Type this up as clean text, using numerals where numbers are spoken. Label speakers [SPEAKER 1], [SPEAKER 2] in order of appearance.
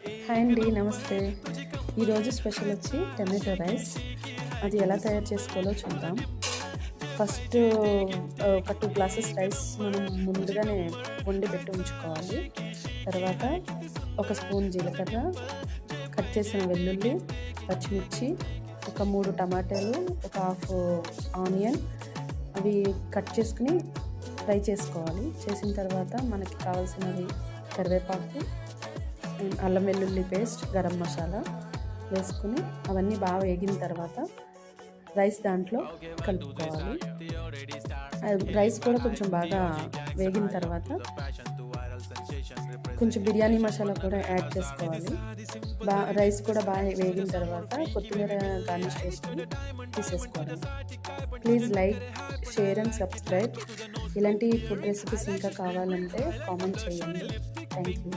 [SPEAKER 1] Hi అండి, నమస్తే. ఈరోజు స్పెషల్ వచ్చి టమాటో రైస్. అది ఎలా తయారు చేసుకోవాలో చూద్దాం. ఫస్ట్ ఒక 2 గ్లాసెస్ రైస్ మనం ముందుగానే వండి పెట్టి ఉంచుకోవాలి. తర్వాత ఒక స్పూన్ జీలకర్ర, కట్ చేసిన వెల్లుల్లి, పచ్చిమిర్చి, ఒక 3 టమాటాలు, ఒక హాఫ్ ఆనియన్ అవి కట్ చేసుకుని ఫ్రై చేసుకోవాలి. చేసిన తర్వాత మనకి కావాల్సినవి కరివేపాకు, అల్లం వెల్లుల్లి పేస్ట్, గరం మసాలా వేసుకుని అవన్నీ బాగా వేగిన తర్వాత రైస్ దాంట్లో కలుపుకోవాలి. రైస్ కూడా కొంచెం బాగా వేగిన తర్వాత కొంచెం బిర్యానీ మసాలా కూడా యాడ్ చేసుకోవాలి. రైస్ కూడా బాగా వేగిన తర్వాత కొత్తిమీర గార్నిష్ చేసుకుని తీసేసుకోవాలి. Please like, share and subscribe. ఇలాంటి ఫుడ్ రెసిపీస్ ఇంకా కావాలంటే కామెంట్ చేయండి. Thank you.